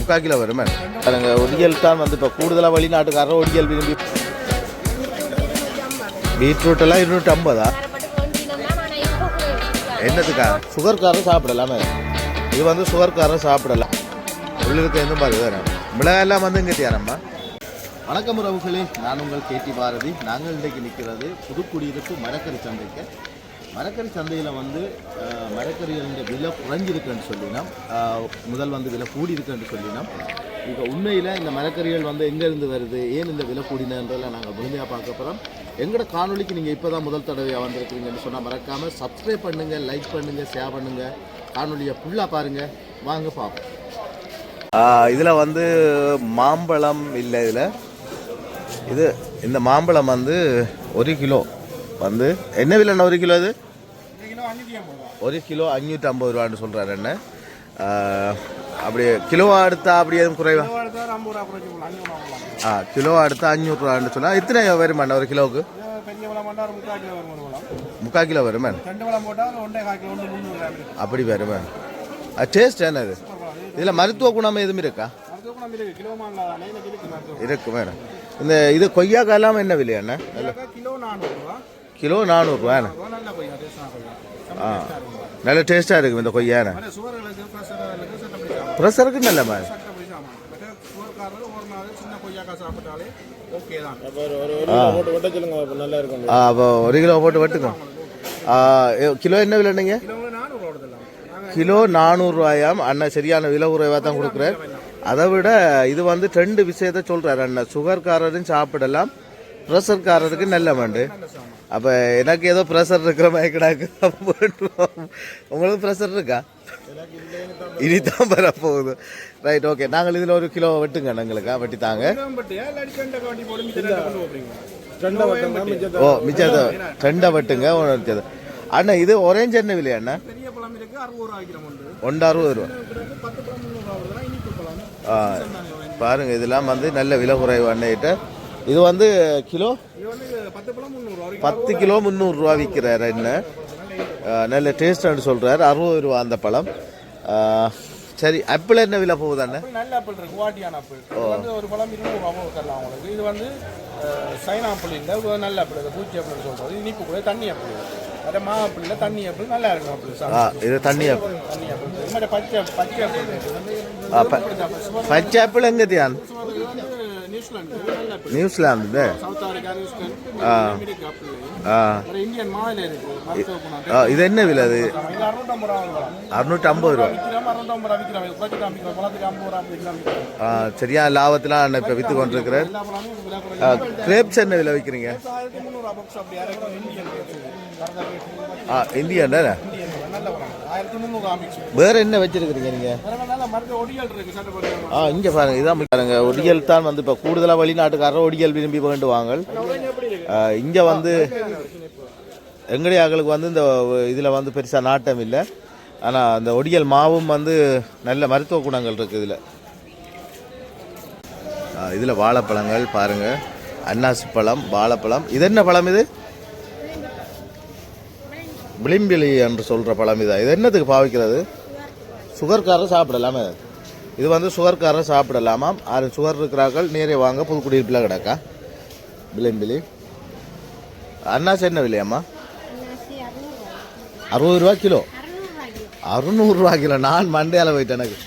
3/4 kilo வருமே. அதுங்க ஒடியல் தான் வந்து இப்போ கூடுதலாக வெளிநாட்டுக்காரர் ஒடியல் விரும்பி. பீட்ரூட் எல்லாம் 250. என்னத்துக்கா? சுகர்காரன் சாப்பிடலாமே. இது வந்து சுகர்காரன் சாப்பிடலாம். உள்ளுக்கு எதுவும் பாருது தானே. மிளகாயெல்லாம் வந்து இங்கே தியானம்மா. வணக்கம் உறவுகளே, நான் உங்கள் கேடி பாரதி. நாங்கள் இன்றைக்கு நிற்கிறது புதுக்குடியிருப்பு மரக்கறி சந்தைக்கு. மரக்கறி சந்தையில் வந்து மரக்கறிகளின் விலை குறைஞ்சிருக்குன்னு சொல்லினோம். முதல் வந்து விலை கூடியிருக்குன்னு சொல்லினோம். இப்போ உண்மையில் இந்த மரக்கறிகள் வந்து எங்கேருந்து வருது, ஏன் இந்த விலை கூடினன்றதெல்லாம் நாங்கள் முழுமையாக பார்க்க போகிறோம். எங்களோட காணொலிக்கு நீங்கள் இப்போ தான் முதல் தடவையாக வந்திருக்கிறீங்கன்னு சொன்னால் மறக்காமல் சப்ஸ்கிரைப் பண்ணுங்கள், லைக் பண்ணுங்கள், ஷேர் பண்ணுங்கள், காணொலியை ஃபுல்லாக பாருங்கள். வாங்க பார்ப்போம். இதில் வந்து மாம்பழம் இல்லை. இது இந்த மாம்பழம் வந்து 1 கிலோ வந்து என்ன விலைண்ணா? 1 கிலோ இது 1 கிலோ 550 ரூபான்னு சொல்கிறாரு என்ன. அப்படியே கிலோவா எடுத்தா அப்படியே எதுவும் குறைவா? கிலோ எடுத்தா 500 ரூபான்னு சொன்னால் இத்தனை வருமாண்ணா 1 கிலோவுக்கு? 3/4 கிலோ வருமே. அப்படி வருமே. டேஸ்ட் என்ன இது? இதில் மருத்துவ குணம் எதுவும் இருக்கா? இருக்கு மேடம். இந்த இது கொய்யாக்காய் எல்லாம் என்ன விலை அண்ணா? கிலோ 400 ரூபாண்ணா. நல்ல டேஸ்ட்டாக இருக்கும் இந்த கொய்யாண்ணா. ப்ரெஷருக்கு நல்ல மாதிரி. அப்போ 1 கிலோ போட்டு வெட்டுங்க. கிலோ என்ன விலைங்க? கிலோ 400 ரூபாயாம். அண்ணன் சரியான விலை குறைவாக தான் கொடுக்குறார். அதை விட இது வந்து 2 விஷயத்த சொல்கிறார் அண்ணன். சுகர்காரரும் சாப்பிடலாம், ப்ரெஷர்காரருக்கு நல்ல மாண்டு. அப்போ எனக்கு ஏதோ ப்ரெஷர் இருக்கிற மாதிரி கிடாக்கு. உங்களுக்கு ப்ரெஷர் இருக்கா? இனிதான் பெற போகுது. Right, okay. நாங்கள் இதில் 1 கிலோ வெட்டுங்க எங்களுக்கு வெட்டி தாங்க. ஓ, மிச்சத்தை 2 வெட்டுங்க. அண்ணா இது ஒரேஞ்ச் என்ன விலை அண்ணா? 160 ரூபா. பாருங்க, இதெல்லாம் வந்து நல்ல விலை குறைவு அண்ணிட்ட. இது வந்து கிலோ 10 கிலோ 300 ரூபா விற்கிறாரு என்ன. நல்ல டேஸ்ட்னு சொல்கிறார். 60 ரூபா அந்த பழம். சரி, ஆப்பிள் என்ன விலை போகுது அண்ணா? நல்ல ஆப்பிள் இருக்கு, குவாலிட்டியான ஆப்பிள். இது வந்து ஒரு பழம் 200 ரூபா தரலாம் உங்களுக்கு. இது வந்து சைனா ஆப்பிள் இல்லை, நல்ல ஆப்பிள். இது பூச்சி ஆப்பிள் சொல்கிறது. இனிப்பு கூட தண்ணி ஆப்பிள். அதே மா ஆப்பிள் இல்லை, தண்ணி ஆப்பிள் நல்லா இருக்கும் ஆப்பிள். இது தண்ணி ஆப்பிள். தண்ணி ஆப்பிள். இது மாதிரி பச்சை ஆப்பிள். பச்சை ஆப்பிள் எங்கே தியான்? நியூசிலாந்து. இந்தியன் மாவில் இருக்கு. இது என்ன விலை? அது 650 ரூபா. சரியா லாபத்தில் இப்போ விற்று கொண்டிருக்கிறேன். கிரேப்ஸ் என்ன விலை விற்கிறீங்க? இந்தியன் தானே. வேற என்ன வச்சிருக்கிறீங்க நீங்க? இங்க பாருங்க, இதான் பாருங்க. ஒடியல் தான் வந்து இப்போ கூடுதலாக வெளிநாட்டுக்காரர் ஒடியல் விரும்பி வேண்டுவாங்க. இங்க வந்து எங்களுடைய ஆக்களுக்கு வந்து இந்த இதில் வந்து பெருசாக நாட்டம் இல்லை. ஆனால் அந்த ஒடியல் மாவும் வந்து நல்ல மருத்துவ குணங்கள் இருக்குது இதில். இதில் வாழைப்பழங்கள் பாருங்கள். அன்னாசி பழம், வாழைப்பழம். இது என்ன பழம்? இது விளிம்பிலி என்று சொல்கிற பழம். இது என்னத்துக்கு பாவிக்கிறது? சுகர்காரர் சாப்பிடலாமே. இது வந்து சுகர்காரர் சாப்பிடலாமா? 6 சுகர் இருக்கிறார்கள் நேரே வாங்க. புதுக்குடியிருப்பில் கிடக்கா விளிம்பிலி. அன்னாசி என்ன விலையாம்மா? 60 ரூபா கிலோ. 600 ரூபா கிலோ. நான் மண்டையால் போயிட்டேன். எனக்கு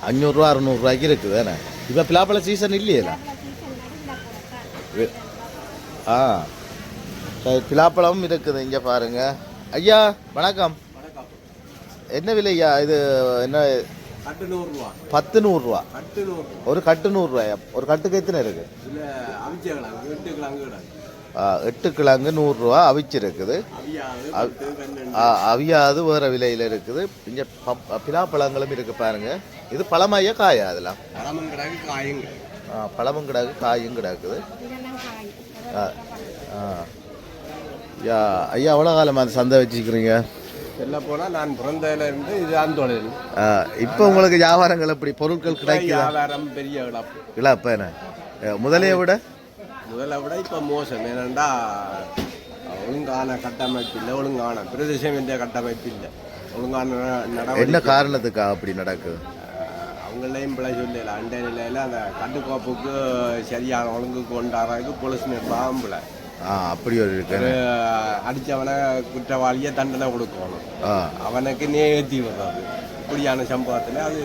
500 ரூபா 600 ரூபாய்க்கு இருக்குது தானே. இப்போ பிலாப்பழ சீசன் இல்லையே. சரி, பிலாப்பழமும் இருக்குது. இங்கே பாருங்க. ஐயா வணக்கம். என்ன விலை ஐயா? இது என்ன? 10 100 ரூபா. ஒரு கட்டு 100 ரூபாயா? ஒரு கட்டுக்கு எத்தனை இருக்கு? 8 கிழங்கு 100 ரூபா அவிச்சிருக்குது. அவியாது வேற விலையில் இருக்குது. இங்கே பிலாப்பழங்களும் இருக்கு பாருங்க. இது பழமையா காயா? அதெல்லாம் பழமும் கிடக்கு, காயும் கிடக்குது. ஐயா எவ்வளோ காலமாக அந்த சந்தை வச்சுக்கிறீங்க? எல்லாம் போனால் நான் பிறந்ததுல இருந்து இது ஆந்தோழன். இப்போ உங்களுக்கு வியாபாரங்கள் எப்படி? பொருட்கள் கிடைக்குது? வியாபாரம் பெரிய இழப்பு என்ன? முதலையை விட இப்போ மோசம். ஏனெண்டா ஒழுங்கான கட்டமைப்பு இல்லை, ஒழுங்கான பிரதேசம் என்ற கட்டமைப்பு இல்லை. ஒழுங்கான என்ன நடவடிக்கை காரணத்துக்காக அப்படி நடக்குது? அவங்களையும் பிள்ளை சொல்லல. அந்த நிலையில் அந்த கட்டுக்கோப்புக்கு சரியான ஒழுங்குக்கு கொண்டாடுறதுக்கு போலீஸ் நிர்வாகம் பிள்ளை அப்படி ஒரு இருக்கு. அடித்தவனை குற்றவாளியை தண்டனை கொடுக்கணும், அவனுக்கு நேர்த்தி வர்றது. இப்படியான சம்பவத்தில் அது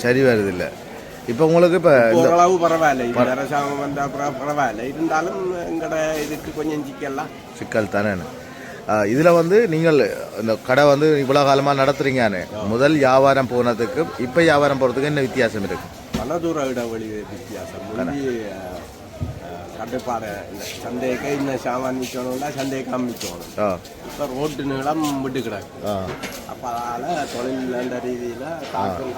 சரி வருது இல்லை. இப்போ உங்களுக்கு இப்போ ஓரளவு பரவாயில்ல, இது அரசாங்கம் வந்தால் பரவாயில்ல. இருந்தாலும் எங்களோட இதுக்கு கொஞ்சம் சிக்கல் தானே. இதில் வந்து நீங்கள் இந்த கடை வந்து இவ்வளோ காலமாக நடத்துறீங்கன்னு முதல் வியாபாரம் போனதுக்கும் இப்போ வியாபாரம் போகிறதுக்கு என்ன வித்தியாசம் இருக்கு? பல தூர இடைவெளி வித்தியாசம். முந்தி கட்டுப்பாடு இந்த சந்தைக்கு இன்னும் சாமான் விற்கணும்னா சந்தைக்கு காமிக்கணும். இப்போ ரோட்டு நீளம் விட்டு கிடக்கு. அப்போ அதனால் தொழில் அந்த ரீதியில் தாக்கம்.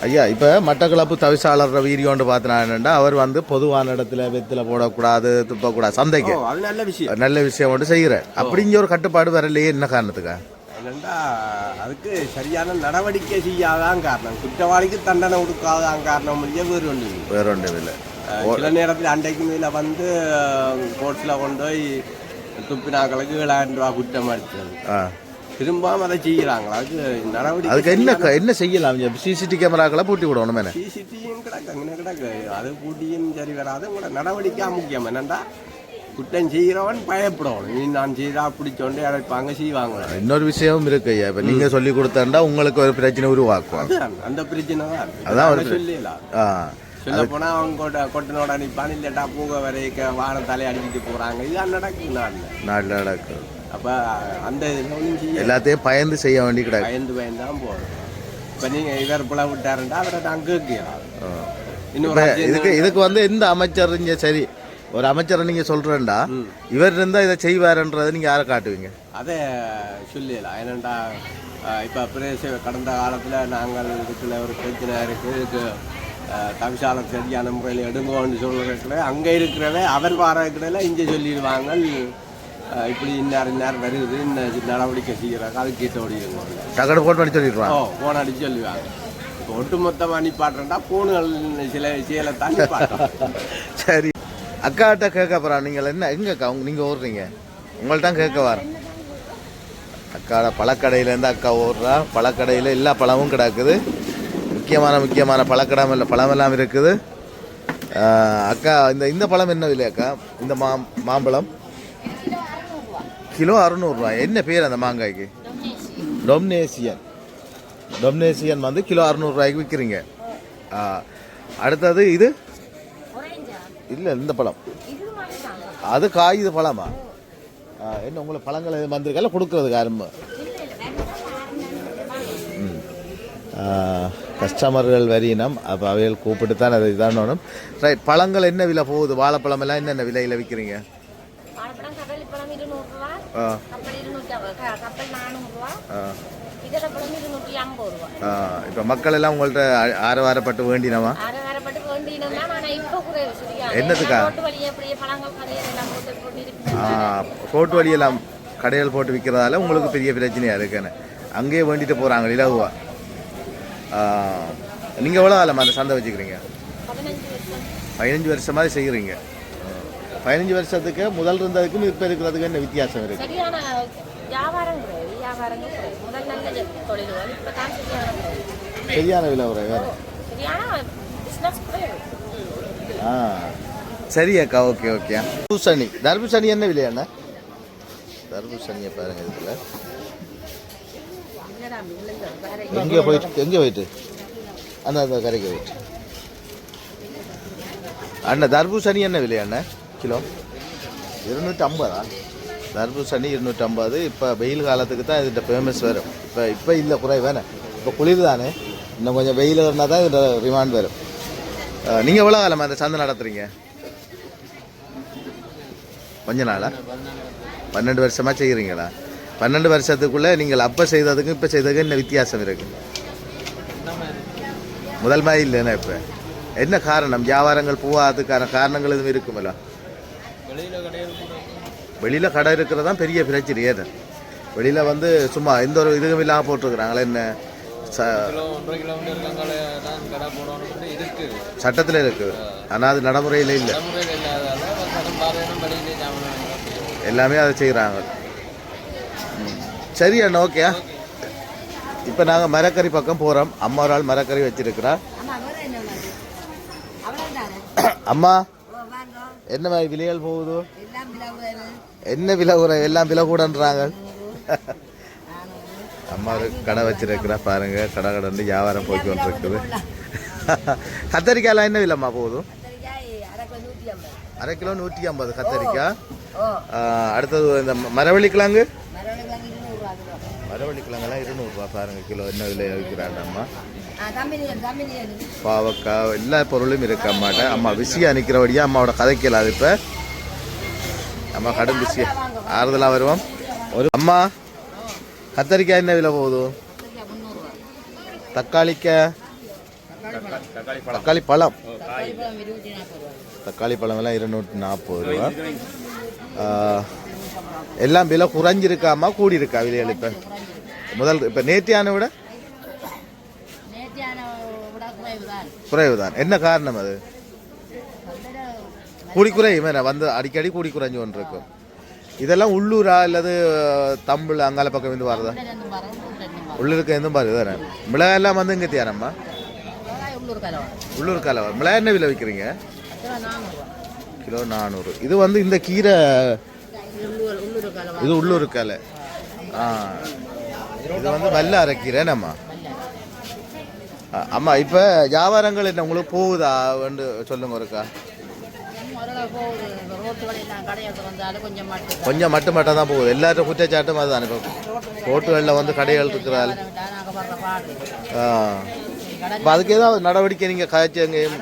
ஐயா, இப்போ மட்டக்களப்பு தவிசாளர் வீரியோண்டு பார்த்தனா அவர் வந்து பொதுவான இடத்துல வெத்தில போடக்கூடாது, துப்பக்கூடாது, சந்தைக்கு அது நல்ல விஷயம் மட்டும் செய்கிறார். அப்படிங்கிற ஒரு கட்டுப்பாடு வரலையே, என்ன காரணத்துக்கா? என்னென்னா அதுக்கு சரியான நடவடிக்கை செய்யாதான் காரணம், குற்றவாளிக்கு தண்டனை கொடுக்காதான் காரணம். வேறு ஒன்றும் இல்லை. சில நேரத்தில் அண்டைக்கு மேலே வந்து கோர்ட்ஸில் கொண்டு போய் துப்பினாக்களுக்கு 7,000 ரூபா குற்றம் அடிச்சது. திரும்பாம அதை செய்யறாங்களா? அதுக்கு நடவடிக்கை அதுக்கு என்ன செய்யலாம்? சிசிடி கேமராக்களை பூட்டி விடணும். சிசிடியும் கிடக்கு, அங்கே கிடக்கு. அது பூட்டியும் சரி வராது. உங்களோட நடவடிக்கை முக்கியம். என்னண்டா குற்றம் செய்கிறவன் பயப்படணும். நீ நான் செய்தா பிடிச்சோண்டே அழைப்பாங்க, செய்வாங்க. இன்னொரு விஷயமும் இருக்கு ஐயா. இப்போ நீங்கள் சொல்லி கொடுத்தா உங்களுக்கு ஒரு பிரச்சனை உருவாக்குவாங்க. அந்த பிரச்சனை தான் அதான் சொல்லலாம். சொல்ல போனால் அவங்க கொட்டனோட நிற்பான், இல்லட்டா பூக வரைக்க வாழை தலையை அடிக்கிட்டு போகிறாங்க. இதுதான் நடக்குது நாட்டில் நடக்கும். அப்போ அந்த எல்லாத்தையும் பயந்து செய்ய வேண்டி கிடையாது. பயந்தான் போகணும். இப்போ நீங்கள் இவர் புல விட்டாருண்டா அவரை நான் கேட்கலாம். இதுக்கு வந்து எந்த அமைச்சர் இங்கே சரி ஒரு அமைச்சரை நீங்கள் சொல்கிறேன்டா இவர் இருந்தால் இதை செய்வாருன்றதை நீங்கள் யாரை காட்டுவீங்க? அதை சொல்லலாம். ஏன்னாண்டா இப்போ பிரதேச கடந்த காலத்தில் நாங்கள் இதுக்குள்ள ஒரு பிரச்சனை இருக்குது, இதுக்கு தவிசாளர் சரியான முறையில் எடுங்கோன்னு சொல்கிறதுல அங்கே இருக்கிறவ அவர் வாரக்கிறதுல இங்கே சொல்லிடுவாங்க, இப்படி இன்னார் வருது, இன்னும் நடவடிக்கை செய்கிறாங்க, அதுக்கு கேட்ட ஓடிடுங்க. டக்கடை ஃபோன் பண்ணி சொல்லிடுவாங்க. ஃபோன் அடித்து சொல்லுவாங்க. இப்போ ஒட்டுமொத்தமாக நிப்பாட்டுறா ஃபோனுகள் சில செயலை தான் நிப்பாட்டுறோம். சரி, அக்காட்ட கேட்க போகிறான். நீங்கள் என்ன எங்கக்கா நீங்கள் ஓடுறீங்க? உங்கள்கிட்ட கேட்க வரேன். அக்காட பழக்கடையிலேருந்து அக்கா ஓடுறா. பழக்கடையில் எல்லா பழமும் கிடக்குது. முக்கியமான பழமெல்லாம் இருக்குது. அக்கா இந்த பழம் என்ன விலை அக்கா? இந்த மாம்பழம் கிலோ 600 ரூபாய். என்ன பேர் அந்த மாங்காய்க்கு? டொம்னேசியன் வந்து கிலோ 600 ரூபாய்க்கு விற்கிறீங்க. அடுத்தது இது இல்லை, இந்த பழம் அது காய், இது பழமா? என்ன உங்களுக்கு பழங்கள் எது வந்திருக்கால கொடுக்கறதுக்கு ஆரம்ப கஸ்டமர்கள் வரியினம். அப்போ அவைகள் கூப்பிட்டு தான் அதை இதானோனும். ரைட், பழங்கள் என்ன விலை போகுது? வாழைப்பழம் எல்லாம் என்னென்ன விலையில் விற்கிறீங்க? இப்போ மக்கள் எல்லாம் உங்கள்கிட்ட ஆரவாரப்பட்டு வேண்டினவா? என்னத்துக்கா? ரோட்டு வழியெல்லாம் கடைகள் போட்டு விற்கிறதால உங்களுக்கு பெரிய பிரச்சனையாக இருக்குன்னு அங்கேயே வேண்டிட்டு போகிறாங்க இலகுவா. நீங்கள் எவ்வளோ காலமாக அந்த சந்தை வச்சுக்கிறீங்க? 15 வருஷமாக செய்கிறீங்க. 15 வருஷத்துக்கு முதல் இருந்ததுக்கும் இப்போ இருக்கிறதுக்கு என்ன வித்தியாசம் இருக்கு? சரியான விலை ஒரு வேறு. சரி அக்கா, ஓகே. தர்பூசணி என்ன விலையாண்ணா? தர்பூசணியை பாருங்க. இதுல எங்கே போயிட்டு அந்த கரைக்கு போயிட்டு அண்ணா தர்பூசணி என்ன விலை அண்ணா? கிலோ 250. தர்பூசணி 250. இப்போ வெயில் காலத்துக்கு தான் இதுகிட்ட ஃபேமஸ் வரும். இப்போ இல்லை, குறை வேணாம். இப்போ குளிர் தானே, இன்னும் கொஞ்சம் வெயில் இருந்தால் தான் இதோட ரிமாண்ட் வரும். நீங்கள் எவ்வளோ காலமாக அந்த சந்தை நடத்துறீங்க? கொஞ்ச நாளா? 12 வருஷமாக செய்கிறீங்களா? 12 வருஷத்துக்குள்ளே நீங்கள் அப்போ செய்ததுக்கும் இப்போ செய்ததுக்கும் என்ன வித்தியாசம் இருக்குது? முதல் மாதிரி இல்லைன்னா இப்போ என்ன காரணம்? வியாபாரங்கள் போகாததுக்கான காரணங்கள் எதுவும் இருக்குமில்ல? வெளியில் கடை இருக்கிறது தான் பெரிய பிரச்சனை. ஏது வெளியில் வந்து சும்மா எந்த ஒரு இதுவும் இல்லாமல் போட்டிருக்கிறாங்களே, என்ன சட்டத்தில் இருக்குது, ஆனால் அது நடைமுறையில் இல்லை. எல்லாமே அதை செய்கிறாங்க. சரி அண்ணா, ஓகே. இப்போ நாங்கள் மரக்கறி பக்கம் போகிறோம். அம்மா ஒரு ஆள் மரக்கறி வச்சிருக்கிறா. அம்மா என்ன மாதிரி விலைகள் போகுது? என்ன விலை கூட எல்லாம் விலை கூடன்றாங்க. அம்மா ஒரு கடை வச்சிருக்கிறா பாருங்க. கடை கடந்து வியாபாரம் போய்க்கு வந்துருக்குது. கத்தரிக்காயெல்லாம் என்ன விலைம்மா போகுது? அரை கிலோ 150 கத்தரிக்காய். அடுத்தது இந்த மரவள்ளிக்கிழங்கு, மரவள்ளிக்கிழங்கெல்லாம் 200 ரூபா பாருங்க கிலோ. என்ன விலை விற்கிறாங்க அம்மா? பாவக்காய் எல்லா பொருளும் இருக்கு அம்மாட்ட. அம்மா பிஸியாக நிற்கிறபடியா அம்மாவோட கதைக்கலாது. இப்போ அம்மா கடும் பிஸியாக ஆறுதலாக வருவோம். ஒரு அம்மா கத்தரிக்காய் என்ன விலை போகுது? தக்காளி பழம், தக்காளி பழம் எல்லாம் 240 ரூபா. எல்லாம் விலை குறைஞ்சிருக்காமா கூடி இருக்கா விலைகள்? இப்போ முதல் இப்போ நேற்றியான விட குறைவுதான். என்ன காரணம் அது? கூடி குறையும் வந்து அடிக்கடி கூடி குறைஞ்சு கொண்டு இருக்கும். இதெல்லாம் உள்ளூரா இல்லது தமிழ் அங்கால பக்கம் இருந்து வரதா? உள்ளூருக்கு எதுவும் பாரு தானே. மிளகாய் எல்லாம் வந்து இங்கே தியானம்மா உள்ளூர் கலவை. மிளகாய் என்ன விலை விற்கிறீங்க? கிலோ 400. இது வந்து இந்த கீரை இது உள்ளூர் கலை. இது வந்து வல்ல அரைக்கீரை நம்ம. அம்மா இப்போ வியாபாரங்கள் என்ன உங்களுக்கு போகுதா சொல்லுங்க ஒருக்கா. கொஞ்சம் மட்டும் தான் போகுது. எல்லாரும் குற்றச்சாட்டும் அதுதான். இப்போ ரோட்டுகளில் வந்து கடைகள் இருக்கிறாள். இப்போ அதுக்கு ஏதாவது நடவடிக்கை நீங்கள் கதைச்சு எங்கேயும்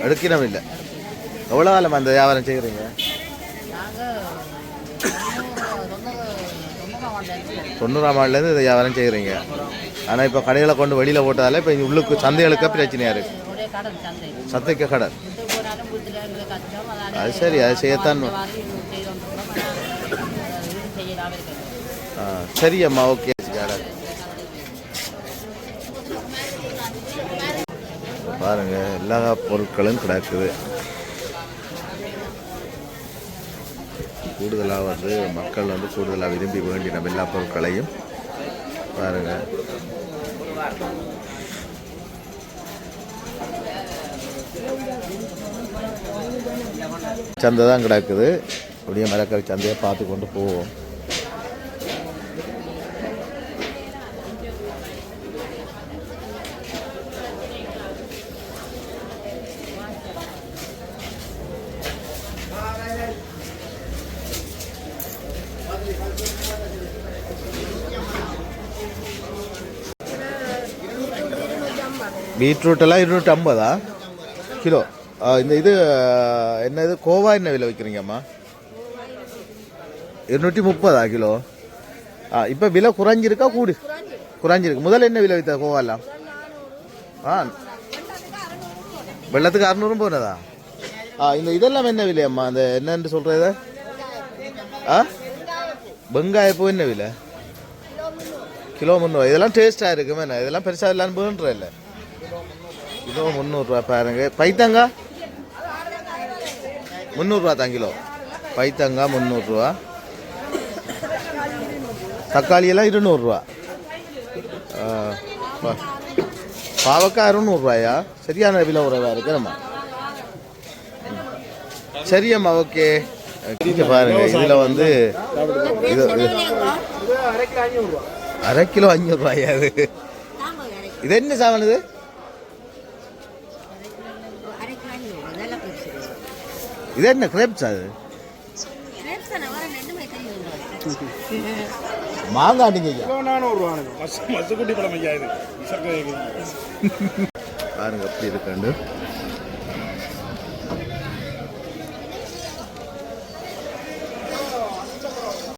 எடுக்கணும் இல்லை? எவ்வளோ காலம் அந்த வியாபாரம் செய்கிறீங்க? 90ஆம் ஆண்டுலேருந்து இந்த வியாபாரம் செய்கிறீங்க. ஆனால் இப்போ கடைகளை கொண்டு வெளியில் போட்டதால இப்போ இங்கே உள்ளுக்கு சந்தைகளுக்கு பிரச்சனையாக இருக்குது. சந்தைக்கு கடன். அது சரி, அது செய்யத்தான். சரி அம்மா, ஓகே. பாருங்க எல்லா பொருட்களும் கிடக்குது. கூடுதலாக வந்து மக்கள் வந்து கூடுதலாக விரும்பி வேண்டின எல்லா பொருட்களையும் பாருங்க. சந்தை தான் கிடக்குது. அப்படியே மரக்கறி சந்தையை பார்த்து கொண்டு போவோம். பீட்ரூட் எல்லாம் 250 கிலோ. இந்த இது என்ன இது கோவா என்ன விலை விற்கிறீங்கம்மா? 230 கிலோ. இப்போ விலை குறைஞ்சிருக்கா கூடி? குறைஞ்சிருக்கு. முதல்ல என்ன விலை விற்ற கோவாலாம்? வெள்ளத்துக்கு 600 போனதா? இந்த இதெல்லாம் என்ன விலையம்மா? அந்த என்னன்னு சொல்றது? வெங்காயப்பூ என்ன விலை? கிலோ 300. இதெல்லாம் டேஸ்டாக இருக்குமே. இதெல்லாம் பெருசாக இல்லான்னு போன்ற இல்லை. கிலோ 300 ரூபா பாருங்க. பைத்தங்காய் 300 ரூபா தான் கிலோ. பைத்தங்காய் 300 ரூபா. தக்காளி எல்லாம் 200 ரூபா. பாவக்காய் 200 ரூபாயா? சரியான விலை உறவா இருக்கு நம்ம. சரியம்மா, ஓகே. பாருங்க இதுல வந்து இது அரை கிலோ 500 ரூபாயா? இது என்ன சாமானது? இது என்ன கிரேப்ஸ்? அது மாங்காய். நீங்க பாருங்க அப்படி இருக்காண்டு.